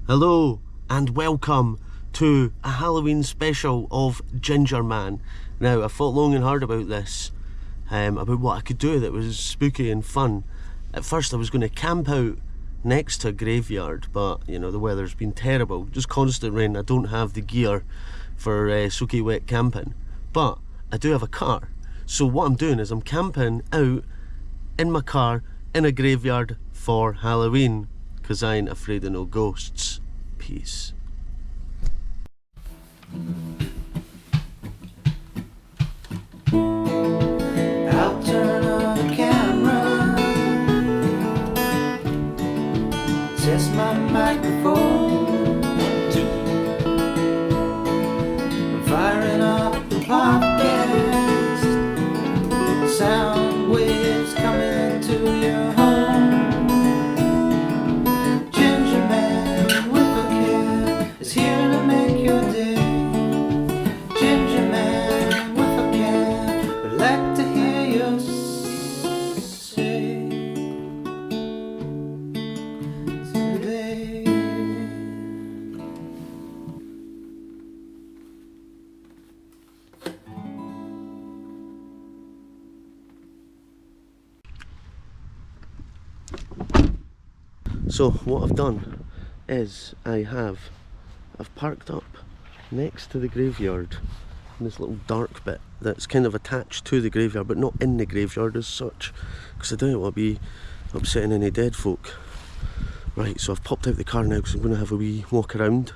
Hello and welcome to a Halloween special of Gingerman. Now, I thought long and hard about this, about what I could do that was spooky and fun. At first I was going to camp out next to a graveyard, but you know, the weather's been terrible, just constant rain. I don't have the gear for soaky wet camping, but I do have a car. So what I'm doing is I'm camping out in my car in a graveyard for Halloween, because I ain't afraid of no ghosts. Peace. I'll turn on the camera, test my microphone, I'm firing up the podcast, sound waves coming to your home. Gingerman with a cam is here to make your day. Gingerman with a cam, I'd like to hear you say today. So what I've done is I've parked up next to the graveyard in this little dark bit that's kind of attached to the graveyard but not in the graveyard as such, because I don't want to be upsetting any dead folk. Right, so I've popped out the car now because I'm going to have a wee walk around,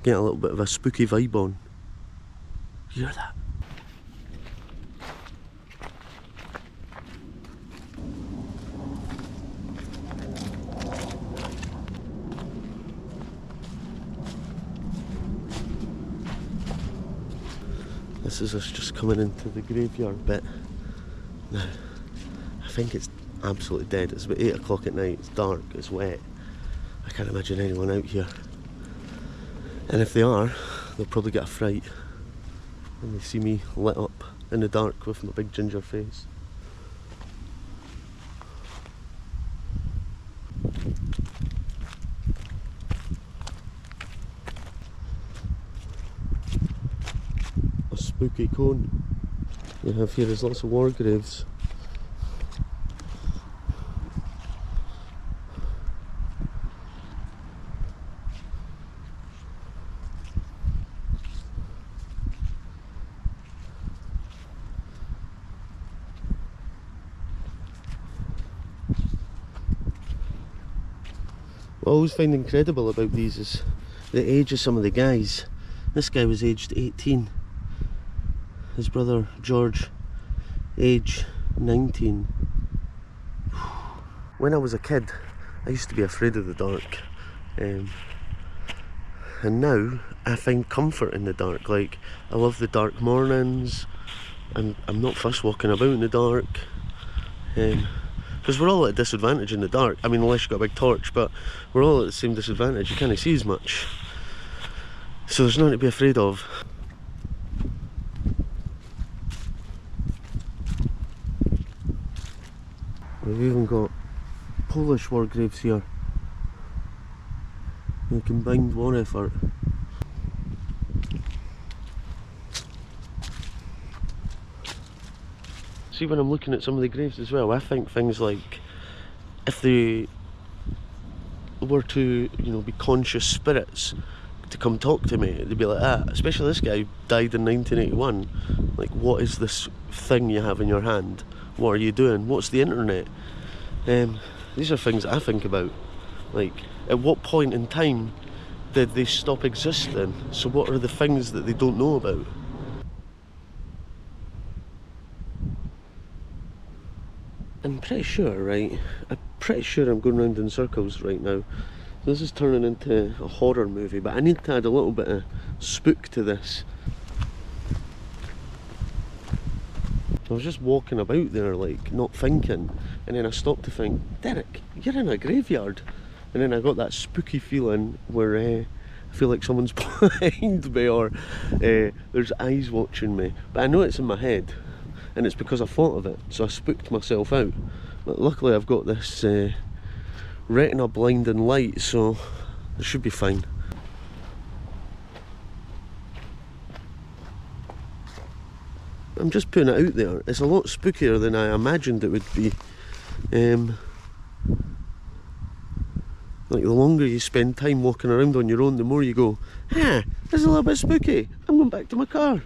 get a little bit of a spooky vibe on. You hear that? This is us just coming into the graveyard bit. Now, I think it's absolutely dead. It's about 8 o'clock at night, it's dark, it's wet. I can't imagine anyone out here. And if they are, they'll probably get a fright when they see me lit up in the dark with my big ginger face. Spooky cone you have here. There's lots of war graves. What I always find incredible about these is the age of some of the guys. This guy was aged 18. His brother George, age 19. When I was a kid, I used to be afraid of the dark, and now I find comfort in the dark. Like, I love the dark mornings. I'm not fussed walking about in the dark, because we're all at a disadvantage in the dark. I mean, unless you've got a big torch, but we're all at the same disadvantage. You can't see as much, so there's nothing to be afraid of. We've even got Polish war graves here. A combined war effort. See, when I'm looking at some of the graves as well, I think things like, if they were to, you know, be conscious spirits to come talk to me, they'd be like that. Especially this guy who died in 1981. Like, what is this thing you have in your hand? What are you doing? What's the internet? These are things I think about. Like, at what point in time did they stop existing? So what are the things that they don't know about? I'm pretty sure, right? I'm pretty sure I'm going round in circles right now. This is turning into a horror movie, but I need to add a little bit of spook to this. I was just walking about there, like, not thinking, and then I stopped to think, Derek, you're in a graveyard. And then I got that spooky feeling where I feel like someone's behind me, or there's eyes watching me. But I know it's in my head, and it's because I thought of it, so I spooked myself out. But luckily I've got this retina blinding light, so It should be fine. I'm just putting it out there. It's a lot spookier than I imagined it would be. Like the longer you spend time walking around on your own, the more you go, this is a little bit spooky. I'm going back to my car.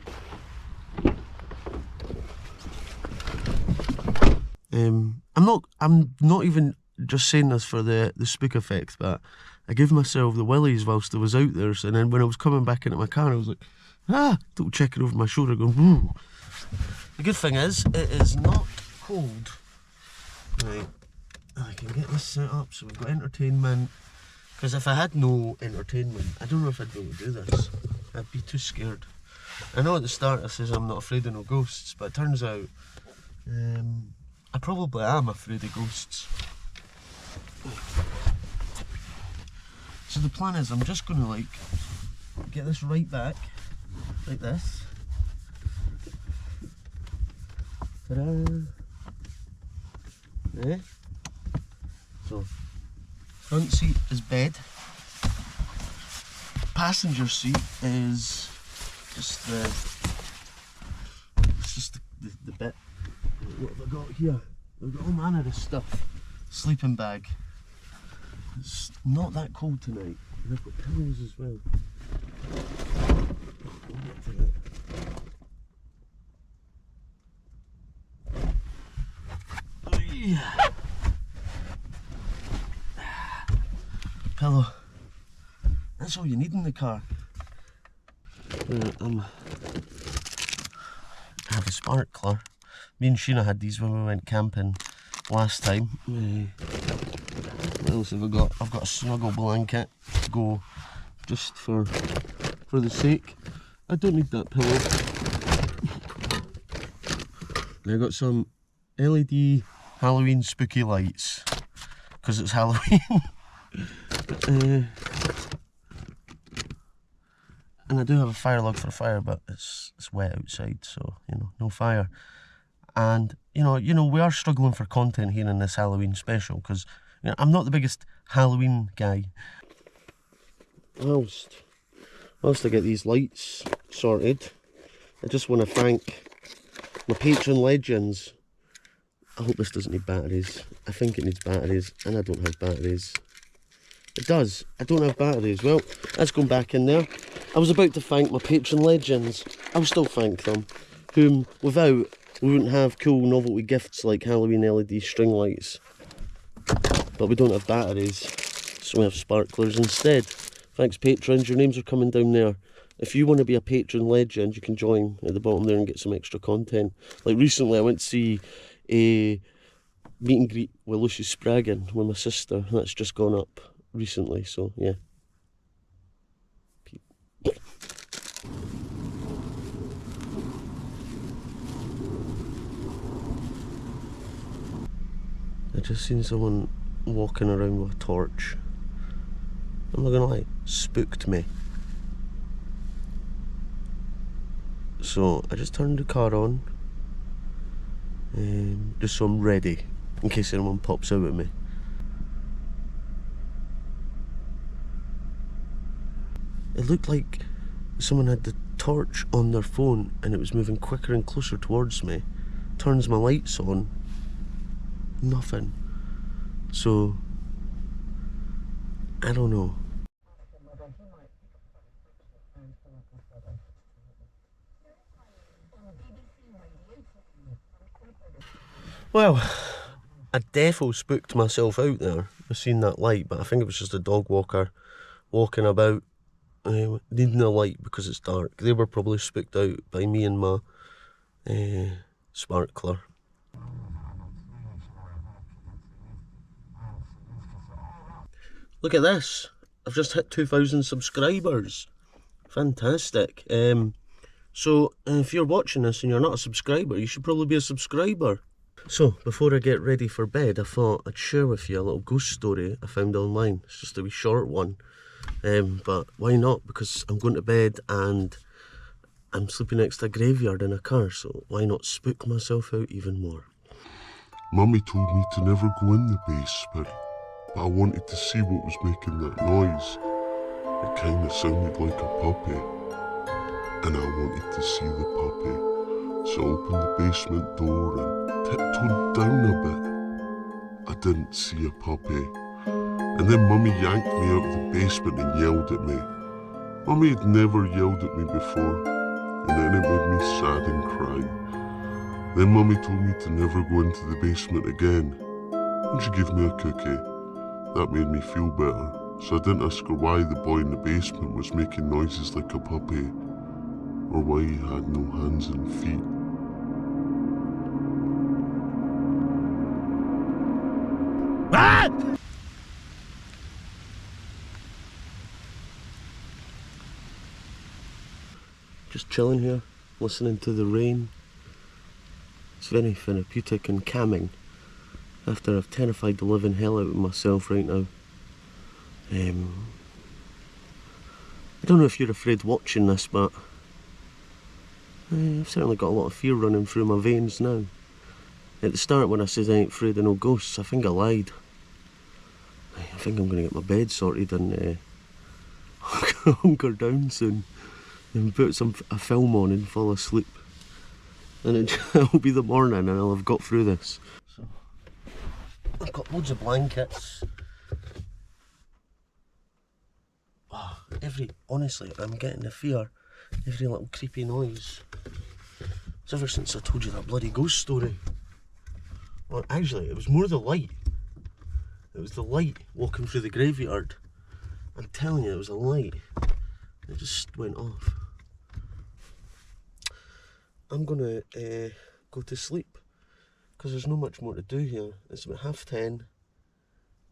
I'm not even just saying this for the spook effect, but I gave myself the willies whilst I was out there, and then when I was coming back into my car I was like, double checking over my shoulder going, woo. The good thing is, it is not cold. Right, I can get this set up, so we've got entertainment, because if I had no entertainment, I don't know if I'd be able to do this. I'd be too scared. I know at the start I says I'm not afraid of no ghosts, but it turns out I probably am afraid of ghosts. So the plan is I'm just going to like get this right back, like this. Ta-da! Yeah. So, front seat is bed. Passenger seat is just the bit. What have I got here? I've got all manner of stuff. Sleeping bag. It's not that cold tonight. And I've got pillows as well. Pillow. That's all you need in the car. I have a sparkler. Me and Sheena had these when we went camping last time. What else have I got? I've got a snuggle blanket to go just for the sake. I don't need that pillow. And I got some LED Halloween spooky lights because it's Halloween. And I do have a fire log for a fire, but it's wet outside, so you know, no fire. And you know, we are struggling for content here in this Halloween special because I'm not the biggest Halloween guy. Whilst I get these lights sorted, I just want to thank my patron legends. I hope this doesn't need batteries. I think it needs batteries, and I don't have batteries. It does. I don't have batteries. Well, that's going back in there. I was about to thank my patron legends. I'll still thank them, whom without we wouldn't have cool novelty gifts like Halloween LED string lights. But we don't have batteries, so we have sparklers instead. Thanks patrons, your names are coming down there. If you want to be a patron legend, you can join at the bottom there and get some extra content. Like recently I went to see a meet and greet with Lucy Spraggan with my sister. That's just gone up recently, so yeah. I just seen someone walking around with a torch. I'm not gonna lie, spooked me. So I just turned the car on, just so I'm ready in case anyone pops out at me. It looked like someone had the torch on their phone and it was moving quicker and closer towards me. Turns my lights on, nothing. So I don't know. Well, I defo spooked myself out there. I seen that light, but I think it was just a dog walker walking about, needing a light because it's dark. They were probably spooked out by me and my sparkler. Look at this. I've just hit 2,000 subscribers. Fantastic. So if you're watching this and you're not a subscriber, you should probably be a subscriber. So before I get ready for bed, I thought I'd share with you a little ghost story I found online. It's just a wee short one. But why not? Because I'm going to bed and I'm sleeping next to a graveyard in a car, so why not spook myself out even more? Mummy told me to never go in the basement, but I wanted to see what was making that noise. It kind of sounded like a puppy, and I wanted to see the puppy. So I opened the basement door and tiptoed down a bit. I didn't see a puppy. And then Mummy yanked me out of the basement and yelled at me. Mummy had never yelled at me before, and then it made me sad and cry. Then Mummy told me to never go into the basement again, and she gave me a cookie. That made me feel better, so I didn't ask her why the boy in the basement was making noises like a puppy, or why he had no hands and feet. Just chilling here, listening to the rain. It's very therapeutic and calming after I've terrified the living hell out of myself right now. I don't know if you're afraid watching this, but I've certainly got a lot of fear running through my veins now. At the start when I said I ain't afraid of no ghosts, I think I lied. I think I'm going to get my bed sorted and hunker down soon and put a film on and fall asleep. And it'll be the morning and I'll have got through this. So, I've got loads of blankets. Oh, honestly, I'm getting the fear, every little creepy noise. It's ever since I told you that bloody ghost story. Well, actually, it was more the light. It was the light walking through the graveyard. I'm telling you, it was a light. It just went off. I'm gonna go to sleep because there's not much more to do here. It's about 10:30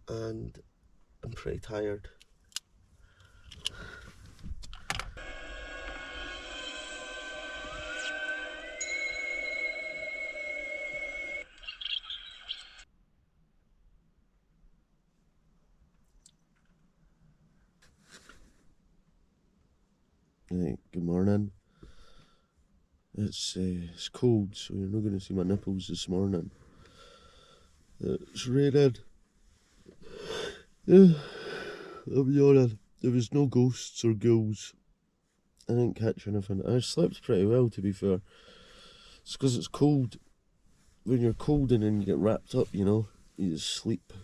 and I'm pretty tired. Right, good morning. It's cold, so you're not going to see my nipples this morning. It's raining. Yeah, I'll be honest. There was no ghosts or ghouls. I didn't catch anything. I slept pretty well, to be fair. It's because it's cold. When you're cold and then you get wrapped up, you know, you just sleep.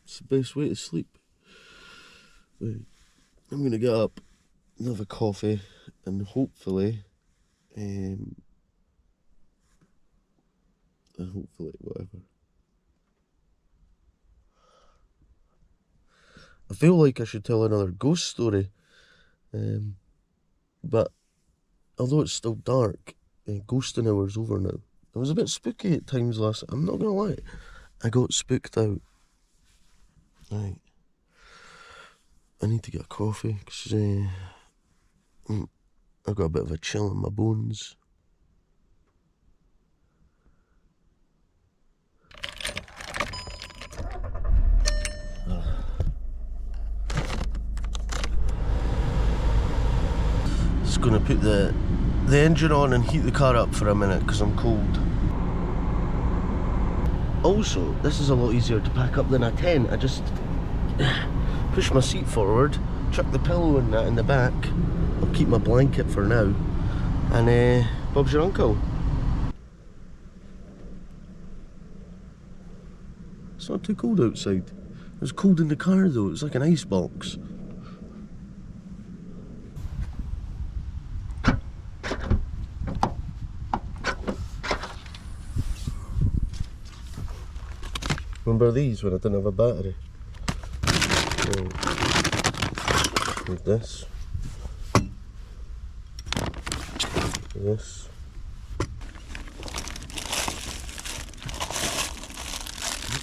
It's the best way to sleep. Right. I'm going to get up and have a coffee and hopefully whatever. I feel like I should tell another ghost story, but although it's still dark, ghosting hour's over now. It was a bit spooky at times last night, I'm not gonna lie. I got spooked out. Right. I need to get a coffee because I've got a bit of a chill in my bones. Just gonna put the engine on and heat the car up for a minute because I'm cold. Also, this is a lot easier to pack up than a tent. I just push my seat forward, chuck the pillow and that in the back. I'll keep my blanket for now. And Bob's your uncle. It's not too cold outside. It was cold in the car though, it was like an ice box. Remember these when I didn't have a battery? Like this. This.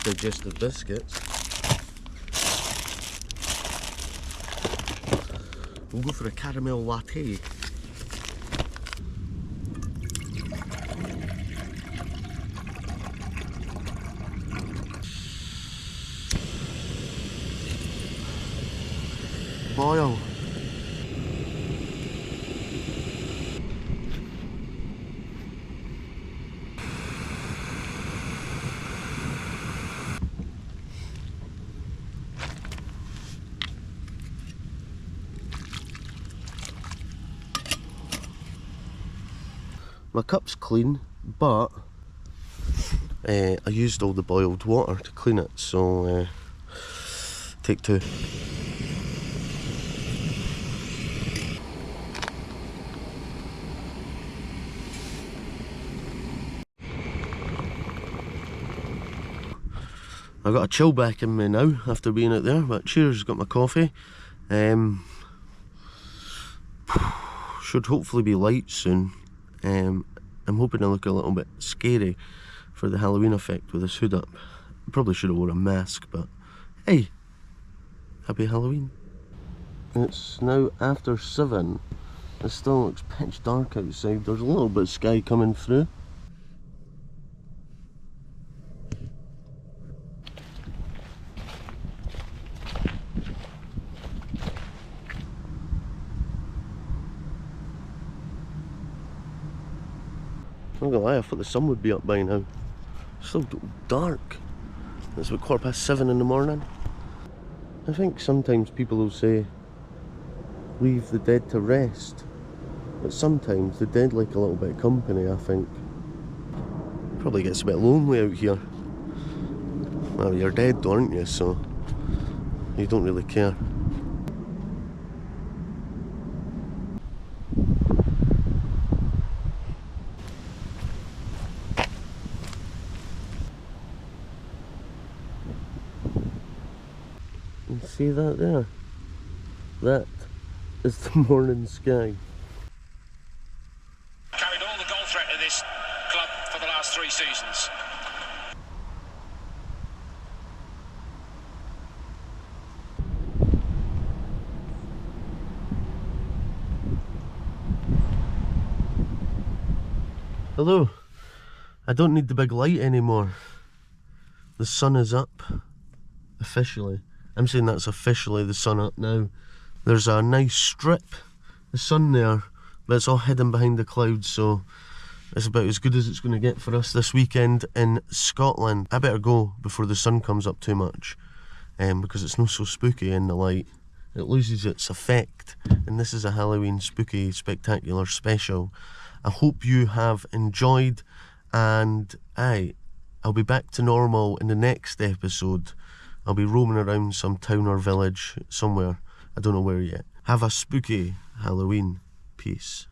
Digestive biscuits. We'll go for a caramel latte. Boil. My cup's clean, but I used all the boiled water to clean it, so take two. I got a chill back in me now after being out there, but cheers, got my coffee. Should hopefully be light soon. I'm hoping I look a little bit scary for the Halloween effect with this hood up. Probably should have worn a mask, but hey, happy Halloween. It's now after 7. It still looks pitch dark outside. There's a little bit of sky coming through. I'm not gonna lie, I thought the sun would be up by now. It's still dark. It's about 7:15 in the morning. I think sometimes people will say, leave the dead to rest. But sometimes the dead like a little bit of company, I think. Probably gets a bit lonely out here. Well, you're dead, aren't you? So you don't really care. You see that there? That is the morning sky. Carried all the goal threat of this club for the last 3 seasons. Hello. I don't need the big light anymore. The sun is up. Officially. I'm saying that's officially the sun up now. There's a nice strip of sun there, but it's all hidden behind the clouds, so it's about as good as it's going to get for us this weekend in Scotland. I better go before the sun comes up too much, because it's not so spooky in the light. It loses its effect, and this is a Halloween spooky spectacular special. I hope you have enjoyed, and I'll be back to normal in the next episode. I'll be roaming around some town or village somewhere. I don't know where yet. Have a spooky Halloween. Peace.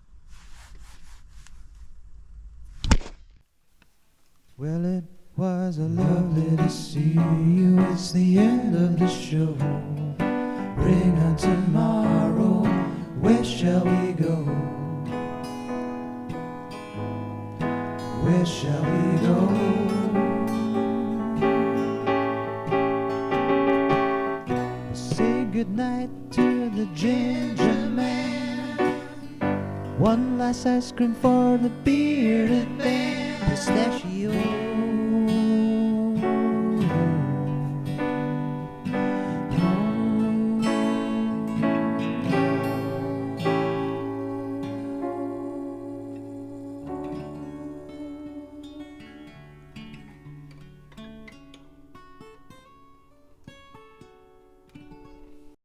Well, it was a lovely to see you. It's the end of the show. Ring on tomorrow. Where shall we go? Where shall we go? Say goodnight to the Gingerman. One last ice cream for the bearded man. Pistachio